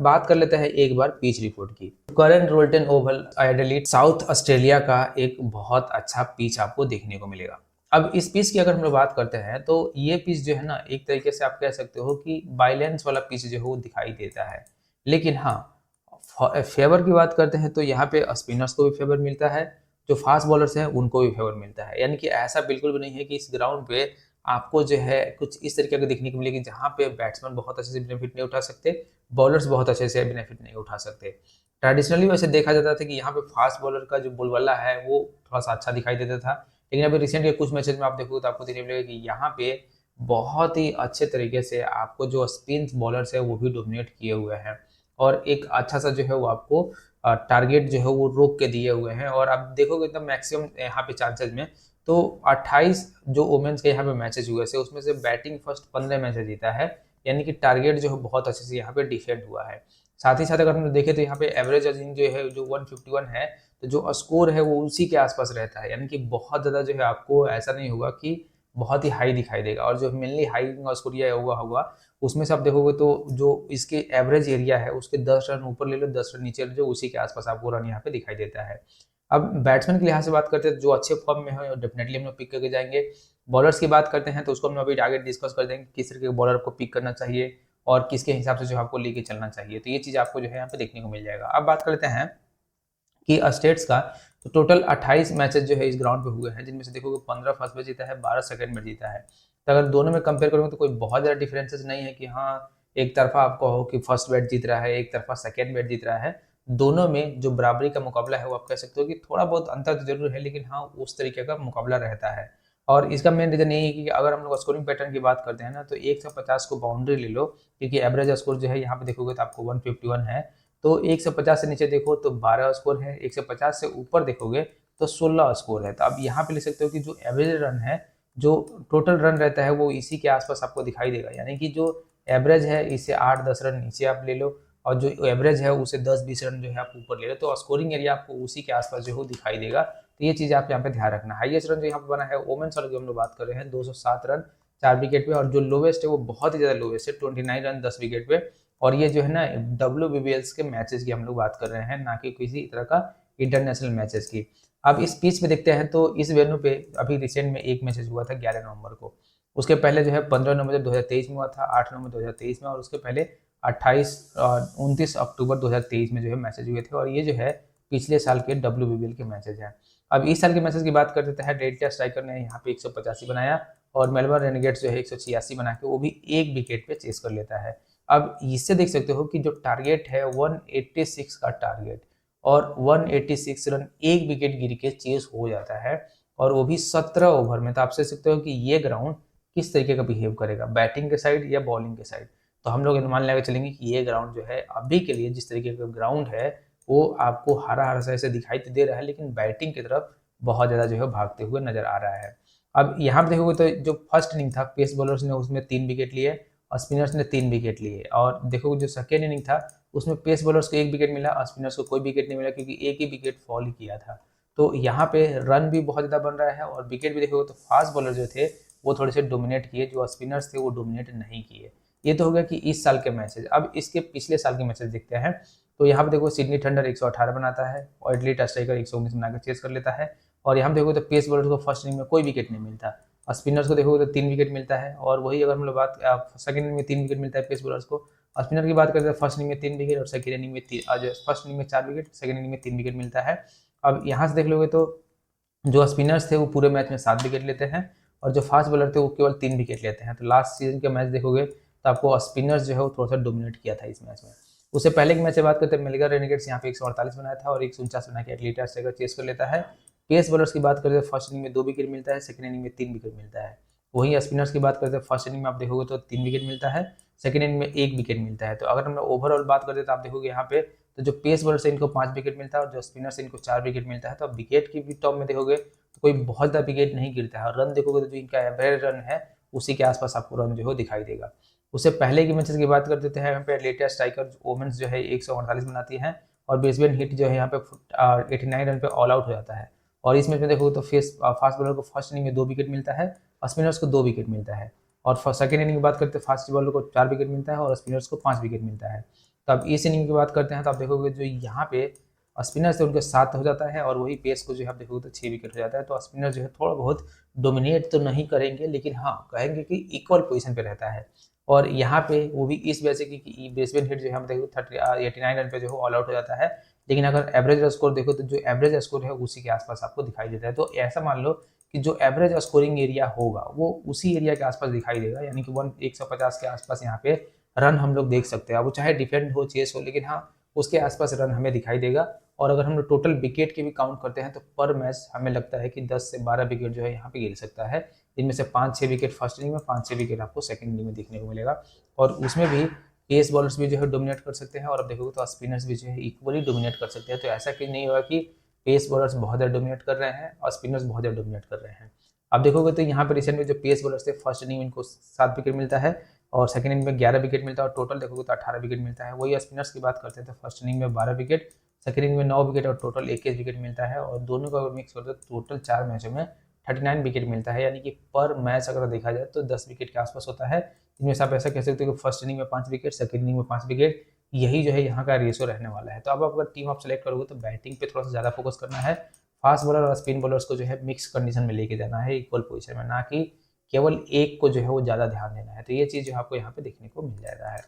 बात कर लेते हैं एक बार पिच रिपोर्ट की। Current Rolton Oval Adelaide south Australia का एक बहुत अच्छा पिच आपको देखने को मिलेगा। अब इस पिच की अगर हम लोग बात करते हैं तो ये पिच जो है ना, एक तरीके से आप कह सकते हो कि बाइलेंस वाला पिच जो है वो दिखाई देता है। लेकिन हाँ, फेवर की बात करते हैं तो यहाँ पे स्पिनर्स को भी फेवर मिलता है, जो फास्ट बॉलर्स हैं उनको भी फेवर मिलता है। यानी कि ऐसा बिल्कुल भी नहीं है कि इस ग्राउंड पे आपको जो है कुछ इस तरीके का देखने को मिलेगी जहाँ पे बैट्समैन बहुत अच्छे से बेनिफिट नहीं उठा सकते, बॉलर्स बहुत अच्छे से बेनिफिट नहीं उठा सकते। ट्रेडिशनली वैसे देखा जाता था कि यहाँ पे फास्ट बॉलर का जो बोलबाला है वो थोड़ा सा अच्छा दिखाई देता था, लेकिन अभी रिसेंट के कुछ मैचेस में आप देखोगे तो आपको देखने मिलेगा कि यहाँ पे बहुत ही अच्छे तरीके से आपको जो स्पिन बॉलर्स है वो भी डोमिनेट किए हुए हैं, और एक अच्छा सा जो है वो आपको टारगेट जो है वो रोक के दिए हुए हैं। और आप देखोगे एकदम मैक्सिमम यहाँ पे चांसेस में तो 28 जो वोमेन्स के यहाँ पे मैचेस हुए थे उसमें से बैटिंग फर्स्ट 15 मैचेस जीता है, यानी कि टारगेट जो है बहुत अच्छे से यहाँ पे डिफेंड हुआ है। साथ ही साथ अगर हम देखें तो यहाँ पे एवरेज रनिंग जो है जो 151 है, तो जो स्कोर है वो उसी के आसपास रहता है, यानी कि बहुत ज़्यादा जो है आपको ऐसा नहीं होगा कि बहुत ही हाई दिखाई देगा। और जो मेनली हाई स्कोर यह हुआ होगा उसमें से आप देखोगे तो जो इसके एवरेज एरिया है उसके 10 रन ऊपर ले लो 10 रन नीचे ले लो, उसी के आसपास आपको रन यहाँ पे दिखाई देता है। अब बैट्समैन के लिहाज से बात करते हैं जो अच्छे फॉर्म में है डेफिनेटली हम लोग पिक करके जाएंगे। बॉलर्स की बात करते हैं तो उसको हम अभी आगे डिस्कस कर देंगे किस तरीके के बॉलर को पिक करना चाहिए और किसके हिसाब से जो आपको लेके चलना चाहिए, तो ये चीज़ आपको जो है यहाँ पे देखने को मिल जाएगा। अब बात कर लेते हैं कि स्टेट्स का, तो टोटल 28 मैचेस जो है इस ग्राउंड पे हुए हैं, जिनमें से देखोगे 15 फर्स्ट मैच जीता है, 12 सेकंड मैच जीता है। तो अगर दोनों में कंपेयर करोगे तो कोई बहुत ज़्यादा डिफरेंसेस नहीं है कि हाँ एक तरफा आपको हो कि फर्स्ट बैट जीत रहा है, एक तरफा सेकेंड बैट जीत रहा है। दोनों में जो बराबरी का मुकाबला है वो आप कह सकते हो कि थोड़ा बहुत अंतर तो जरूर है, लेकिन हाँ उस तरीके का मुकाबला रहता है। और इसका मेन रीजन यही है कि अगर हम लोग स्कोरिंग पैटर्न की बात करते हैं ना, तो 150 को बाउंड्री ले लो, क्योंकि एवरेज स्कोर जो है यहाँ पे देखोगे तो आपको 151 है। तो 150 से नीचे देखो तो 12 स्कोर है, 150 से ऊपर देखोगे तो 16 स्कोर है। तो आप यहाँ पे ले सकते हो कि जो एवरेज रन है, जो टोटल रन रहता है वो इसी के आसपास आपको दिखाई देगा, यानी कि जो एवरेज है इससे 8-10 रन नीचे आप ले लो, और जो एवरेज है उसे 10-20 रन जो है आप ऊपर ले लो, तो स्कोरिंग एरिया आपको उसी के आसपास जो है दिखाई देगा। तो ये चीज़ आप यहाँ पे ध्यान रखना। हाईएस्ट रन जो यहाँ पे बना है वोमेन्स वाला जो हम लोग बात कर रहे हैं 207 रन 4 विकेट पे, और जो लोवेस्ट है वो बहुत ही ज़्यादा लोवेस्ट है 29 रन 10 विकेट पे। और ये जो है ना WBBL के मैचेस की हम लोग बात कर रहे हैं, ना कि किसी तरह का इंटरनेशनल मैचेस की। अब इस पिच पे देखते हैं तो इस वेन्यू पे अभी रिसेंट में एक मैचेस हुआ था 11 नवंबर को, उसके पहले जो है 15 नवंबर 2023 में हुआ था, 8 नवंबर 2023 में, और उसके पहले 29 अक्टूबर 2023 में जो है मैचेज हुए थे। और ये जो है पिछले साल के WBBL के मैचेज हैं। अब इस साल के मैचेज की बात करते हैं, डेल्टा स्ट्राइकर ने यहाँ पे 185 बनाया, और मेलबर्न रेनेगेट्स जो है 186 बना के वो भी एक विकेट पे चेस कर लेता है। अब इससे देख सकते हो कि जो टारगेट है 186 का टारगेट, और 186 रन एक विकेट गिर के चेस हो जाता है, और वो भी 17 ओवर में। तो आप सोच सकते हो कि ये ग्राउंड किस तरीके का बिहेव करेगा, बैटिंग के साइड या बॉलिंग के साइड। तो हम लोग अनुमान लगा चलेंगे कि ये ग्राउंड जो है अभी के लिए जिस तरीके का ग्राउंड है वो आपको हरा हरा सा ऐसे दिखाई तो दे रहा है, लेकिन बैटिंग की तरफ बहुत ज़्यादा जो है भागते हुए नजर आ रहा है। अब यहाँ पे देखोगे तो जो फर्स्ट इनिंग था पेस बॉलर्स ने उसमें 3 विकेट लिए और स्पिनर्स ने 3 विकेट लिए, और देखोगे जो सेकेंड इनिंग था उसमें पेस बॉलर्स को 1 विकेट मिला और स्पिनर्स को कोई विकेट नहीं मिला, क्योंकि एक ही विकेट फॉल किया था। तो यहाँ पे रन भी बहुत ज़्यादा बन रहा है, और विकेट भी देखोगे तो फास्ट बॉलर जो थे वो थोड़े से डोमिनेट किए, जो स्पिनर्स थे वो डोमिनेट नहीं किए। ये तो हो गया कि इस साल के मैचेज। अब इसके पिछले साल के मैचेज देखते हैं। तो यहाँ पे देखो सिडनी थंडर 118 बनाता है, और एडलेड स्ट्राइकर 119 बनाकर चेस कर लेता है। और यहाँ पे देखो तो पेस बॉलर को फर्स्ट इनिंग में कोई विकेट नहीं मिलता, और स्पिनर्स को देखोगे तो 3 विकेट मिलता है। और वही अगर हम लोग बात सेकंड इनिंग में 3 विकेट मिलता है पेस बॉलर्स को, और स्पिनर की बात करते हैं फर्स्ट इनिंग में 3 विकेट और सेकंड इनिंग में फर्स्ट इनिंग में 4 विकेट, सेकंड इनिंग में 3 विकेट मिलता है। अब यहाँ से देख लोगे तो जो स्पिनर्स थे वो पूरे मैच में 7 विकेट लेते हैं, और जो फास्ट बॉलर थे वो केवल 3 विकेट लेते हैं। तो लास्ट सीजन के मैच देखोगे तो आपको स्पिनर्स जो है वो थोड़ा सा डोमिनेट किया था इस मैच में। उससे पहले के मैच से बात करते हैं, मेलबर्न रेनेगेट्स यहाँ पे 148 बनाया था और 149 बना के एटलीट स्ट्राइकर चेस कर लेता है। पेस बॉलर्स की बात करते हैं फर्स्ट इनिंग में 2 विकेट मिलता है, सेकंड इनिंग में 3 विकेट मिलता है। वहीं स्पिनर्स की बात करते हैं फर्स्ट इनिंग में आप देखोगे तो 3 विकेट मिलता है, सेकंड इनिंग में 1 विकेट मिलता है। तो अगर हम ओवरऑल बात करते हैं तो आप देखोगे यहाँ पे तो जो पेस बॉलर से इनको 5 विकेट मिलता है और जो स्पिनर से इनको 4 विकेट मिलता है। तो अब विकेट की भी टॉप में देखोगे तो कोई बहुत ज़्यादा विकेट नहीं गिरता है, और रन देखोगे तो जो इनका एवरेज रन है उसी के आसपास आपको रन जो है दिखाई देगा। उससे पहले की मैचेस की बात कर देते हैं, यहाँ पे लेटेस्ट स्ट्राइकर वोमेन्स जो है 148 बनाती है, और ब्रिस्बेन हिट जो है यहाँ पे 89 रन पे ऑल आउट हो जाता है। और इस मैच में देखोगे तो फास्ट बॉलर को फर्स्ट इनिंग में 2 विकेट मिलता है और स्पिनर्स को 2 विकेट मिलता है, और सेकंड इनिंग की बात करते हैं फास्ट बॉलर को 4 विकेट मिलता है और स्पिनर्स को 5 विकेट मिलता है। तो अब इस इनिंग की बात करते हैं तो आप देखोगे जो यहाँ पे स्पिनर से उनके साथ हो जाता है और वही पेस को जो है आप देखोगे तो 6 विकेट हो जाता है। तो स्पिनर जो है थोड़ा बहुत डोमिनेट तो नहीं करेंगे, लेकिन हाँ कहेंगे कि इक्वल पोजीशन पे रहता है। और यहाँ पे वो भी इस वजह से कि ब्रिस्बेन हिट जो है हम देखो 89 रन पे जो है ऑल आउट हो जाता है। लेकिन अगर एवरेज स्कोर देखो तो जो एवरेज स्कोर है उसी के आसपास आपको दिखाई देता है। तो ऐसा मान लो कि जो एवरेज स्कोरिंग एरिया होगा वो उसी एरिया के आसपास दिखाई देगा, यानी कि 150 के आसपास यहाँ पे रन हम लोग देख सकते हैं। अब वो चाहे डिफेंड हो चेस हो, लेकिन हाँ उसके आसपास रन हमें दिखाई देगा। और अगर हम लोग टोटल विकेट के भी काउंट करते हैं तो पर मैच हमें लगता है कि 10 से 12 विकेट जो है यहाँ पे गिर सकता है। इनमें से 5-6 विकेट फर्स्ट इनिंग में, 5-6 विकेट आपको सेकंड इनिंग में देखने को मिलेगा। और उसमें भी पेस बॉलर्स भी जो है डोमिनेट कर सकते हैं और अब देखोगे तो स्पिनर्स भी जो है इक्वली डोमिनेट कर सकते हैं। तो ऐसा कि नहीं होगा कि पेस बॉलर्स बहुत ज़्यादा डोमिनेट कर रहे हैं और स्पिनर्स बहुत ज़्यादा डोमिनेट कर रहे हैं। अब देखोगे तो यहाँ पर रिसेंट में जो पेस बॉलर्स थे फर्स्ट इनिंग में इनको 7 विकेट मिलता है और सेकंड इनिंग में 11 विकेट मिलता है और टोटल देखोगे तो 18 विकेट मिलता है। वही स्पिनर्स की बात करते हैं तो फर्स्ट इनिंग में 12 विकेट, सेकंड इनिंग में 9 विकेट और टोटल 21 विकेट मिलता है। और दोनों का मिक्स करते हैं टोटल 4 मैचों में 39 विकेट मिलता है, यानी कि पर मैच अगर देखा जाए तो 10 विकेट के आसपास होता है। इनमें से आप ऐसा कह सकते हो कि फर्स्ट इनिंग में 5 विकेट, सेकंड इनिंग में 5 विकेट, यही जो है यहाँ का रेशियो रहने वाला है। तो अब अगर टीम आप सेलेक्ट करोगे तो बैटिंग पे थोड़ा सा ज़्यादा फोकस करना है, फास्ट बॉलर और स्पिन बॉलर्स को जो है मिक्स कंडीशन में लेके जाना है इक्वल पोजीशन में, ना कि केवल एक को जो है वो ज़्यादा ध्यान देना है। तो ये चीज़ जो आपको यहाँ पे देखने को मिल जाएगा है।